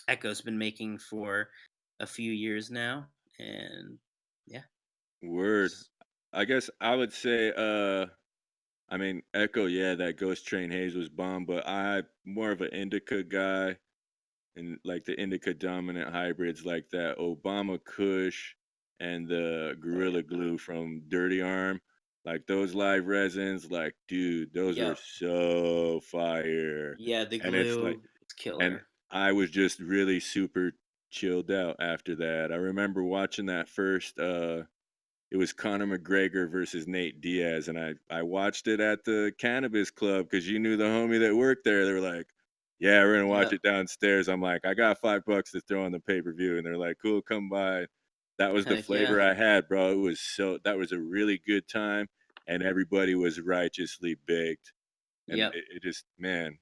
Echo's been making for a few years now, and yeah, word. s- I guess I would say, I mean, Echo, yeah, that Ghost Train Haze was bomb, but I more of an indica guy and like the indica dominant hybrids like that Obama Kush and the Gorilla Glue from Dirty Arm. Like those live resins, like, dude, those were yep, so fire. yeah, the And it's like, glue is and killer. I was just really super chilled out after that. I remember watching that first it was Conor McGregor versus Nate Diaz, and I watched it at the cannabis club because you knew the homie that worked there. They were like, "Yeah, we're gonna watch Yep, it downstairs." I'm like, "I got $5 to throw on the pay per view," and they're like, "Cool, come by." That was the heck flavor yeah, I had, bro. It was so that was a really good time, and everybody was righteously baked, and yep, it just man,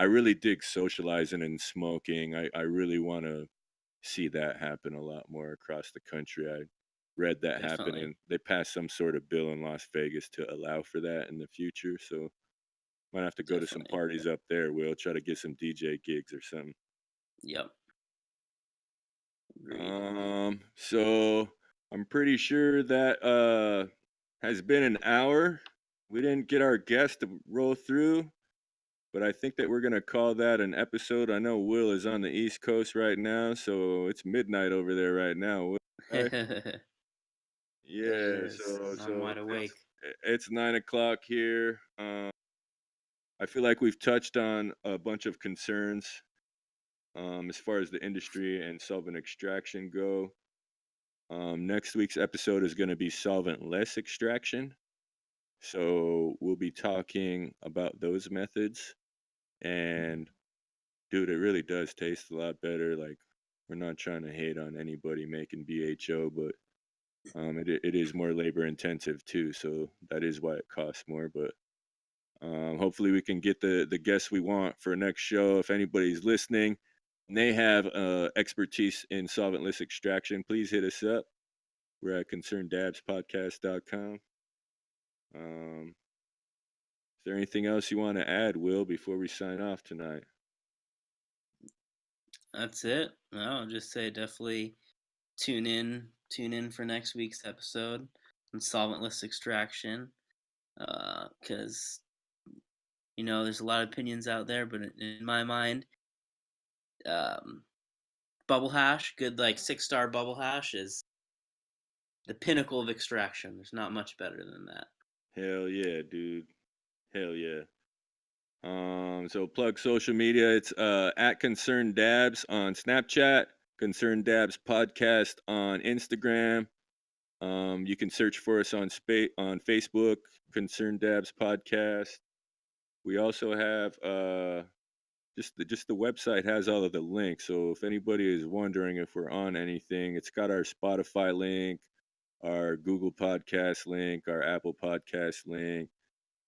I really dig socializing and smoking. I really want to see that happen a lot more across the country. I read that happen, Definitely, and they passed some sort of bill in Las Vegas to allow for that in the future. So might have to go to some definitely. parties up there. We'll try to get some DJ gigs or something. Yep, agreed. So I'm pretty sure that has been an hour. We didn't get our guest to roll through, but I think that we're gonna call that an episode. I know Will is on the East Coast right now, so it's midnight over there right now. Will, right? It Yeah, is. I'm so wide awake. it's 9 o'clock here. I feel like we've touched on a bunch of concerns as far as the industry and solvent extraction go. Next week's episode is going to be solventless extraction. So we'll be talking about those methods. And dude, it really does taste a lot better. Like, we're not trying to hate on anybody making BHO, but it is more labor intensive too. So that is why it costs more. But hopefully we can get the guests we want for next show. If anybody's listening and they have expertise in solventless extraction, please hit us up. We're at concerneddabspodcast.com. Um, is there anything else you want to add, Will, before we sign off tonight? That's it. No, I'll just say definitely tune in for next week's episode on solventless extraction. Because there's a lot of opinions out there, but in my mind, um, bubble hash, good like 6-star bubble hash is the pinnacle of extraction. There's not much better than that. Hell yeah, dude. Hell yeah. So plug social media. It's at Concerned Dabs on Snapchat, Concerned Dabs Podcast on Instagram. You can search for us on Facebook, Concerned Dabs Podcast. We also have just the website has all of the links. So if anybody is wondering if we're on anything, it's got our Spotify link, our Google Podcast link, our Apple Podcast link,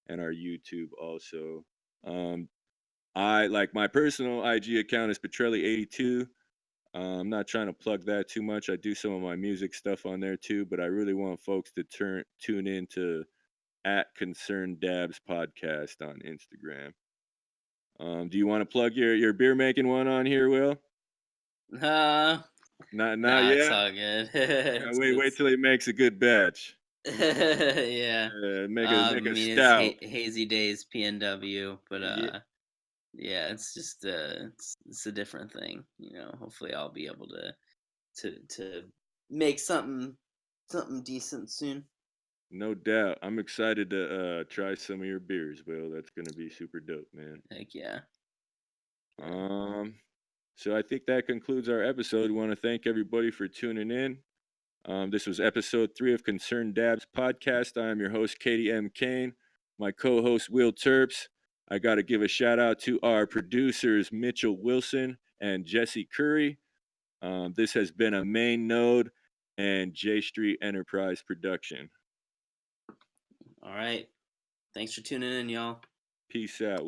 and our YouTube also. Um, I like my personal IG account is Petrelli82. I'm not trying to plug that too much. I do some of my music stuff on there too, but I really want folks to tune in to at Concerned Dabs Podcast on Instagram. Do you want to plug your beer making one on here, Will? Uh, Not nah, it's yet. all good. Yeah, wait till he makes a good batch. Yeah. Make I a mean, it's stout. hazy days PNW, but Yeah, yeah, it's just it's a different thing. Hopefully, I'll be able to make something decent soon. no doubt. I'm excited to try some of your beers, Will. That's gonna be super dope, man. Heck yeah, yeah. Um, so I think that concludes our episode. We want to thank everybody for tuning in. This was episode 3 of Concerned Dabs podcast. I am your host, Kady M. Kane. My co-host, Will Terps. I got to give a shout out to our producers, Mitchell Wilson and Jesse Curry. This has been a Main Node and J Street Enterprise production. All right. Thanks for tuning in, y'all. Peace out.